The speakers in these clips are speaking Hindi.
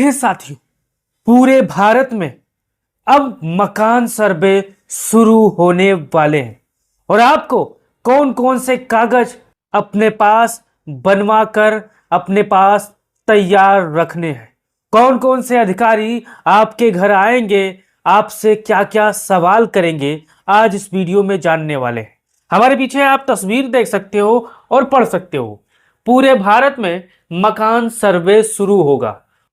हैं साथियों, पूरे भारत में अब मकान सर्वे शुरू होने वाले हैं और आपको कौन कौन से कागज अपने पास बनवा कर अपने पास तैयार रखने हैं, कौन कौन से अधिकारी आपके घर आएंगे, आपसे क्या क्या सवाल करेंगे, आज इस वीडियो में जानने वाले हैं। हमारे पीछे आप तस्वीर देख सकते हो और पढ़ सकते हो। पूरे भारत में मकान सर्वे शुरू होगा।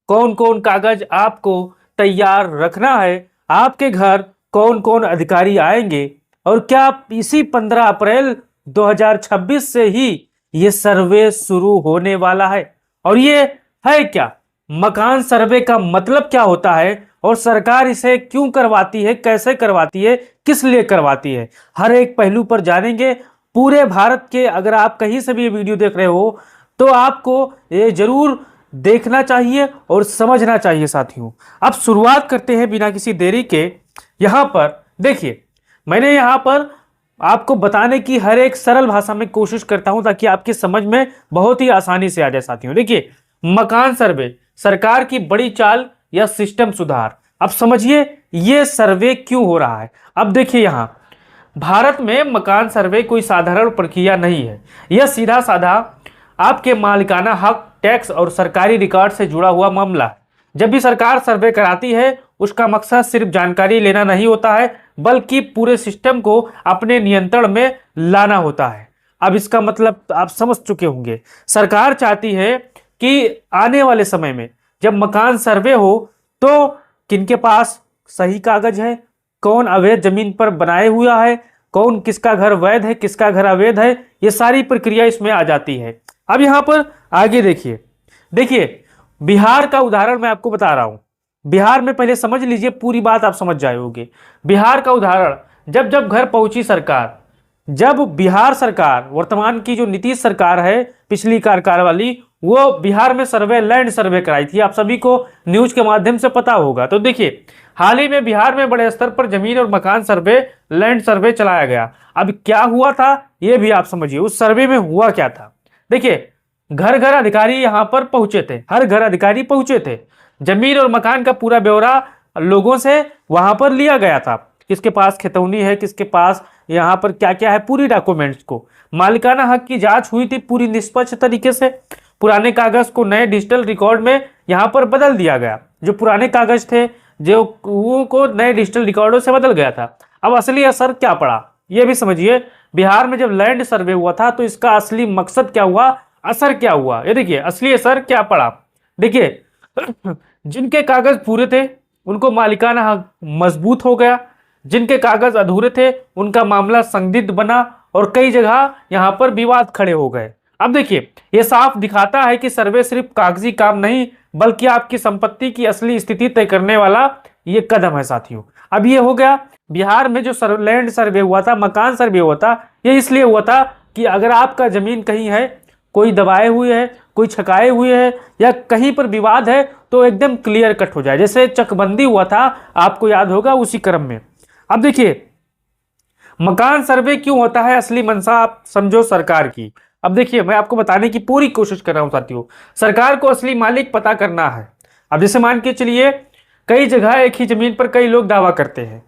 कौन कौन कागज आपको तैयार रखना है, आपके घर कौन कौन अधिकारी आएंगे और क्या इसी 15 अप्रैल 2026 से ही ये सर्वे शुरू होने वाला है। और ये है क्या, मकान सर्वे का मतलब क्या होता है और सरकार इसे क्यों करवाती है, कैसे करवाती है, किस लिए करवाती है, हर एक पहलू पर जानेंगे। पूरे भारत के अगर आप कहीं से भी ये वीडियो देख रहे हो तो आपको ये जरूर देखना चाहिए और समझना चाहिए साथियों। अब शुरुआत करते हैं बिना किसी देरी के। यहां पर देखिए, मैंने यहां पर आपको बताने की हर एक सरल भाषा में कोशिश करता हूं ताकि आपकी समझ में बहुत ही आसानी से आ जाए साथियों। देखिए, मकान सर्वे सरकार की बड़ी चाल या सिस्टम सुधार। अब समझिए ये सर्वे क्यों हो रहा है। अब देखिए, यहां भारत में मकान सर्वे कोई साधारण प्रक्रिया नहीं है। यह सीधा साधा आपके मालिकाना हक, टैक्स और सरकारी रिकॉर्ड से जुड़ा हुआ मामला है। जब भी सरकार सर्वे कराती है, उसका मकसद सिर्फ जानकारी लेना नहीं होता है, बल्कि पूरे सिस्टम को अपने नियंत्रण में लाना होता है। अब इसका मतलब आप समझ चुके होंगे। सरकार चाहती है कि आने वाले समय में जब मकान सर्वे हो तो किनके पास सही कागज है, कौन अवैध जमीन पर बनाए हुआ है, कौन किसका घर वैध है, किसका घर अवैध है, ये सारी प्रक्रिया इसमें आ जाती है। अब यहां पर आगे देखिए बिहार का उदाहरण मैं आपको बता रहा हूं। बिहार में पहले समझ लीजिए, पूरी बात आप समझ जाओगे। बिहार का उदाहरण, जब जब घर पहुंची सरकार, जब बिहार सरकार, वर्तमान की जो नीतीश सरकार है पिछली कार्यकाल वाली, वो बिहार में सर्वे, लैंड सर्वे कराई थी। आप सभी को न्यूज के माध्यम से पता होगा। तो देखिए, हाल ही में बिहार में बड़े स्तर पर जमीन और मकान सर्वे, लैंड सर्वे चलाया गया। अब क्या हुआ था ये भी आप समझिए, उस सर्वे में हुआ क्या था। देखिए, घर घर अधिकारी यहां पर पहुंचे थे, हर घर अधिकारी पहुंचे थे। जमीन और मकान का पूरा ब्यौरा लोगों से वहां पर लिया गया था, किसके पास खितौनी है, किसके पास यहाँ पर क्या क्या है, पूरी डॉक्यूमेंट्स को। मालिकाना हक की जांच हुई थी पूरी निष्पक्ष तरीके से। पुराने कागज को नए डिजिटल रिकॉर्ड में यहाँ पर बदल दिया गया। जो पुराने कागज थे जो वो को नए डिजिटल रिकॉर्डों से बदल गया था। अब असली असर क्या पड़ा ये भी समझिए। बिहार में जब लैंड सर्वे हुआ था तो इसका असली मकसद क्या हुआ, असर क्या हुआ, ये देखिए असली असर क्या पड़ा। देखिए, जिनके कागज पूरे थे उनको मालिकाना हक मजबूत हो गया, जिनके कागज अधूरे थे उनका मामला संदिग्ध बना और कई जगह यहां पर विवाद खड़े हो गए। अब देखिए, यह साफ दिखाता है कि सर्वे सिर्फ कागजी काम नहीं बल्कि आपकी संपत्ति की असली स्थिति तय करने वाला ये कदम है साथियों। अब ये हो गया बिहार में जो लैंड सर्वे हुआ था, मकान सर्वे हुआ था, ये इसलिए हुआ था कि अगर आपका जमीन कहीं है, कोई दबाए हुए है, कोई छकाए हुए है या कहीं पर विवाद है तो एकदम क्लियर कट हो जाए। जैसे चकबंदी हुआ था, आपको याद होगा, उसी क्रम में। अब देखिए, मकान सर्वे क्यों होता है, असली मंशा आप समझो सरकार की। अब देखिए, मैं आपको बताने की पूरी कोशिश कर रहा हूं साथियों। सरकार को असली मालिक पता करना है। अब जैसे मान के चलिए, कई जगह एक ही जमीन पर कई लोग दावा करते हैं।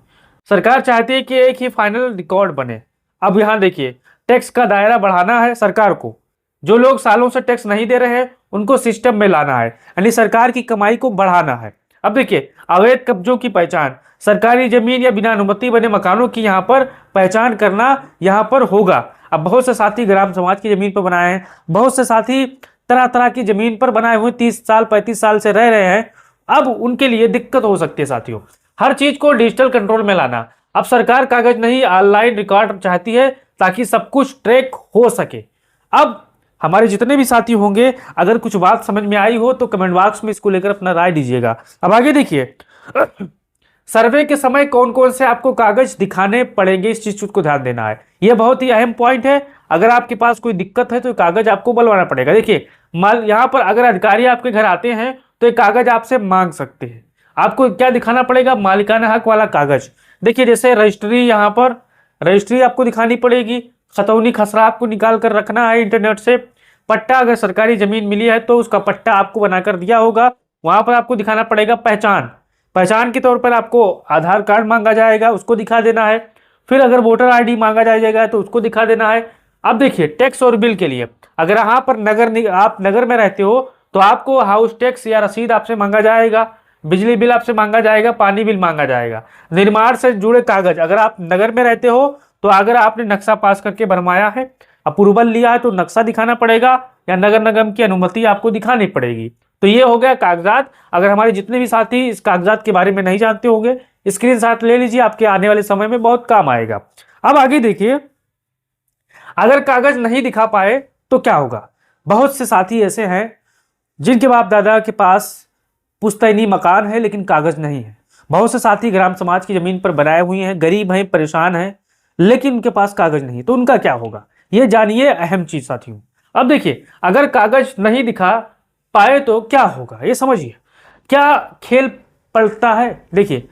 सरकार चाहती है कि एक ही फाइनल रिकॉर्ड बने। अब यहां देखिए, टैक्स का दायरा बढ़ाना है सरकार को। जो लोग सालों से टैक्स नहीं दे रहे हैं उनको सिस्टम में लाना है, यानी सरकार की कमाई को बढ़ाना है। अब देखिए, अवैध कब्जों की पहचान, सरकारी जमीन या बिना अनुमति बने मकानों की यहाँ पर पहचान करना यहाँ पर होगा। अब बहुत से साथी ग्राम समाज की जमीन पर बनाए हैं, बहुत से साथी तरह तरह की जमीन पर बनाए हुए 30 साल 35 साल से रह रहे हैं। अब उनके लिए दिक्कत हो सकती है साथियों, हर चीज को डिजिटल कंट्रोल में लाना। अब सरकार कागज नहीं, ऑनलाइन रिकॉर्ड चाहती है ताकि सब कुछ ट्रैक हो सके। अब हमारे जितने भी साथी होंगे, अगर कुछ बात समझ में आई हो तो कमेंट बॉक्स में इसको लेकर अपना राय दीजिएगा। अब आगे देखिए, सर्वे के समय कौन कौन से आपको कागज दिखाने पड़ेंगे, इस चीज को ध्यान देना है। यह बहुत ही अहम पॉइंट है। अगर आपके पास कोई दिक्कत है तो कागज आपको बनवाना पड़ेगा। देखिए, यहाँ पर अगर अधिकारी आपके घर आते हैं तो एक कागज आपसे मांग सकते हैं। आपको क्या दिखाना पड़ेगा, मालिकाना हक वाला कागज। देखिए, जैसे रजिस्ट्री, यहाँ पर रजिस्ट्री आपको दिखानी पड़ेगी, खतौनी खसरा आपको निकाल कर रखना है इंटरनेट से, पट्टा, अगर सरकारी जमीन मिली है तो उसका पट्टा आपको बनाकर दिया होगा, वहां पर आपको दिखाना पड़ेगा पहचान। पहचान के तौर पर आपको आधार कार्ड मांगा जाएगा, उसको दिखा देना है। फिर अगर वोटर आईडी मांगा जाएगा तो उसको दिखा देना है। अब देखिए, टैक्स और बिल के लिए अगर यहाँ पर आप नगर में रहते हो तो आपको हाउस टैक्स या रसीद आपसे मांगा जाएगा, बिजली बिल आपसे मांगा जाएगा, पानी बिल मांगा जाएगा। निर्माण से जुड़े कागज, अगर आप नगर में रहते हो तो अगर आपने नक्शा पास करके बनवाया है, अप्रूवल लिया है, तो नक्शा दिखाना पड़ेगा या नगर निगम की अनुमति आपको दिखानी पड़ेगी। तो ये हो गया कागजात। अगर हमारे जितने भी साथी इस कागजात के बारे में नहीं जानते होंगे, स्क्रीनशॉट ले लीजिए, आपके आने वाले समय में बहुत काम आएगा। अब आगे देखिए, अगर कागज नहीं दिखा पाए तो क्या होगा। बहुत से साथी ऐसे हैं जिनके बाप दादा के पास पुश्तैनी मकान है लेकिन कागज नहीं है। बहुत से साथी ग्राम समाज की जमीन पर बनाए हुए हैं, गरीब हैं, परेशान हैं, लेकिन उनके पास कागज नहीं, तो उनका क्या होगा, ये जानिए अहम चीज साथियों। अब देखिए, अगर कागज नहीं दिखा पाए तो क्या होगा, ये समझिए क्या खेल पलटता है। देखिए,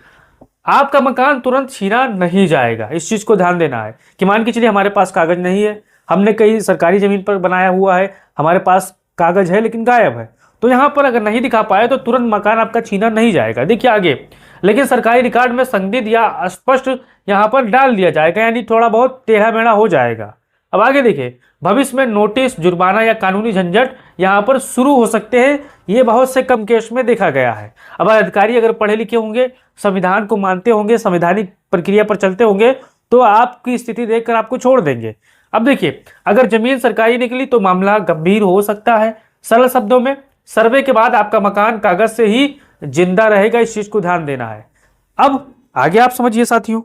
आपका मकान तुरंत छीना नहीं जाएगा, इस चीज को ध्यान देना है कि मान के चलिए हमारे पास कागज नहीं है, हमने कहीं सरकारी जमीन पर बनाया हुआ है, हमारे पास कागज है लेकिन गायब है, तो यहां पर अगर नहीं दिखा पाए तो तुरंत मकान आपका छीना नहीं जाएगा। देखिए आगे, लेकिन सरकारी रिकॉर्ड में संदिग्ध या स्पष्ट यहां पर डाल दिया जाएगा, यानी थोड़ा बहुत टेढ़ा मेढ़ा हो जाएगा। अब आगे देखिए, भविष्य में नोटिस, जुर्माना या कानूनी झंझट यहां पर शुरू हो सकते हैं, ये बहुत से कम केस में देखा गया है। अब अधिकारी अगर पढ़े लिखे होंगे, संविधान को मानते होंगे, संवैधानिक प्रक्रिया पर चलते होंगे, तो आपकी स्थिति देखकर आपको छोड़ देंगे। अब देखिए, अगर जमीन सरकारी निकली तो मामला गंभीर हो सकता है। सरल शब्दों में, सर्वे के बाद आपका मकान कागज से ही जिंदा रहेगा, इस चीज को ध्यान देना है। अब आगे आप समझिए साथियों,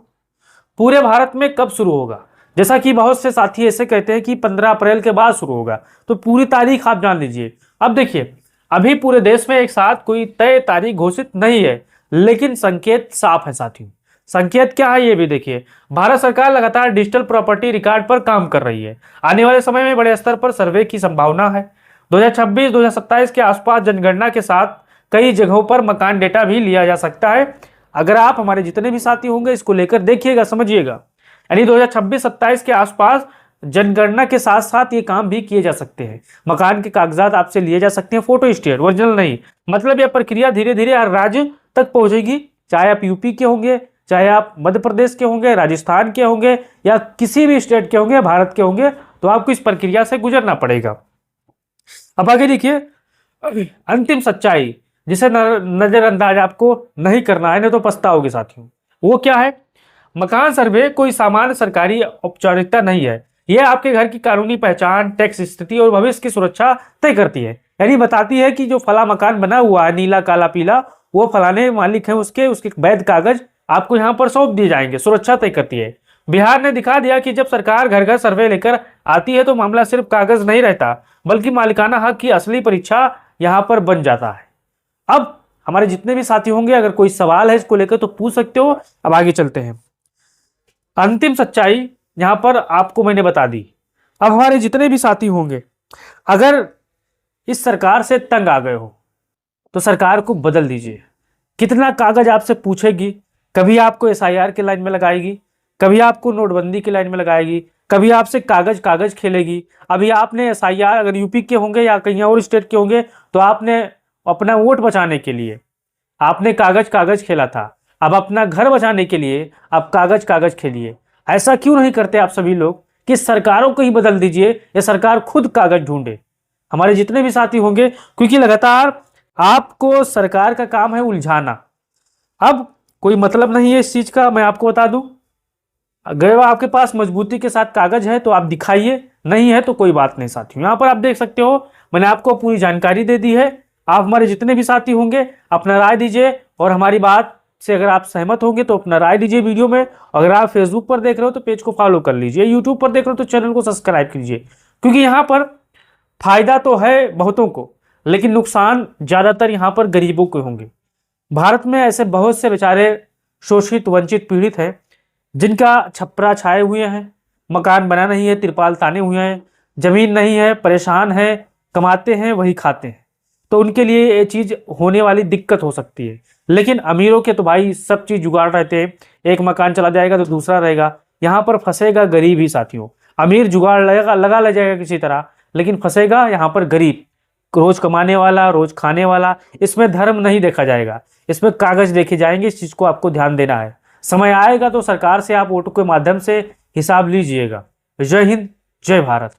पूरे भारत में कब शुरू होगा। जैसा कि बहुत से साथी ऐसे कहते हैं कि 15 अप्रैल के बाद शुरू होगा, तो पूरी तारीख आप जान लीजिए। अब देखिए, अभी पूरे देश में एक साथ कोई तय तारीख घोषित नहीं है, लेकिन संकेत साफ है साथियों। संकेत क्या है ये भी देखिए, भारत सरकार लगातार डिजिटल प्रॉपर्टी रिकॉर्ड पर काम कर रही है। आने वाले समय में बड़े स्तर पर सर्वे की संभावना है। 2026-2027 के आसपास जनगणना के साथ कई जगहों पर मकान डेटा भी लिया जा सकता है। अगर आप हमारे जितने भी साथी होंगे इसको लेकर देखिएगा, समझिएगा, यानी 2026-27 के आसपास जनगणना के साथ साथ ये काम भी किए जा सकते हैं। मकान के कागजात आपसे लिए जा सकते हैं, फोटो स्टेट, ओरिजिनल नहीं। मतलब यह प्रक्रिया धीरे धीरे हर राज्य तक पहुंचेगी, चाहे आप यूपी के होंगे, चाहे आप मध्य प्रदेश के होंगे, राजस्थान के होंगे, या किसी भी स्टेट के होंगे, भारत के होंगे, तो आपको इस प्रक्रिया से गुजरना पड़ेगा। अब आगे देखिए, अंतिम सच्चाई जिसे नजरअंदाज आपको नहीं करना है, नहीं तो पछताओगे साथियों। वो क्या है, मकान सर्वे कोई सामान्य सरकारी औपचारिकता नहीं है, यह आपके घर की कानूनी पहचान, टैक्स स्थिति और भविष्य की सुरक्षा तय करती है। यानी बताती है कि जो फला मकान बना हुआ है, नीला काला पीला, वो फलाने मालिक है, उसके वैध कागज आपको यहाँ पर सौंप दिए जाएंगे, सुरक्षा तय करती है। बिहार ने दिखा दिया कि जब सरकार घर घर सर्वे लेकर आती है तो मामला सिर्फ कागज नहीं रहता, बल्कि मालिकाना हक की असली परीक्षा यहाँ पर बन जाता है। अब हमारे जितने भी साथी होंगे, अगर कोई सवाल है इसको लेकर तो पूछ सकते हो। अब आगे चलते हैं, अंतिम सच्चाई यहां पर आपको मैंने बता दी। अब हमारे जितने भी साथी होंगे, अगर इस सरकार से तंग आ गए हो तो सरकार को बदल दीजिए। कितना कागज आपसे पूछेगी, कभी आपको एसआईआर की लाइन में लगाएगी, कभी आपको नोटबंदी की लाइन में लगाएगी, कभी आपसे कागज कागज खेलेगी। अभी आपने एसआईआर, अगर यूपी के होंगे या कहीं और स्टेट के होंगे, तो आपने अपना वोट बचाने के लिए आपने कागज कागज खेला था। अब अपना घर बचाने के लिए आप कागज कागज खेलिए। ऐसा क्यों नहीं करते आप सभी लोग कि सरकारों को ही बदल दीजिए या सरकार खुद कागज ढूंढे। हमारे जितने भी साथी होंगे, क्योंकि लगातार आपको सरकार का काम है उलझाना। अब कोई मतलब नहीं है इस चीज का, मैं आपको बता दूं। अगर आपके पास मजबूती के साथ कागज है तो आप दिखाइए, नहीं है तो कोई बात नहीं साथियों। यहाँ पर आप देख सकते हो, मैंने आपको पूरी जानकारी दे दी है। आप हमारे जितने भी साथी होंगे अपना राय दीजिए, और हमारी बात से अगर आप सहमत होंगे तो अपना राय दीजिए वीडियो में। अगर आप फेसबुक पर देख रहे हो तो पेज को फॉलो कर लीजिए, यूट्यूब पर देख रहे हो तो चैनल को सब्सक्राइब कीजिए, क्योंकि यहाँ पर फायदा तो है बहुतों को, लेकिन नुकसान ज्यादातर यहाँ पर गरीबों के होंगे। भारत में ऐसे बहुत से बेचारे शोषित, वंचित, पीड़ित हैं जिनका छप्परा छाए हुए हैं, मकान बना नहीं है, तिरपाल ताने हुए हैं, जमीन नहीं है, परेशान है, कमाते हैं वही खाते हैं, तो उनके लिए ये चीज होने वाली दिक्कत हो सकती है। लेकिन अमीरों के तो भाई सब चीज जुगाड़ रहते हैं, एक मकान चला जाएगा तो दूसरा रहेगा। यहाँ पर फंसेगा गरीब ही साथियों। अमीर जुगाड़ लगा ले जाएगा किसी तरह, लेकिन फंसेगा यहाँ पर गरीब। रोज कमाने वाला, रोज खाने वाला, इसमें धर्म नहीं देखा जाएगा, इसमें कागज देखे जाएंगे। इस चीज को आपको ध्यान देना है। समय आएगा तो सरकार से आप वोटों के माध्यम से हिसाब लीजिएगा। जय हिंद, जय भारत।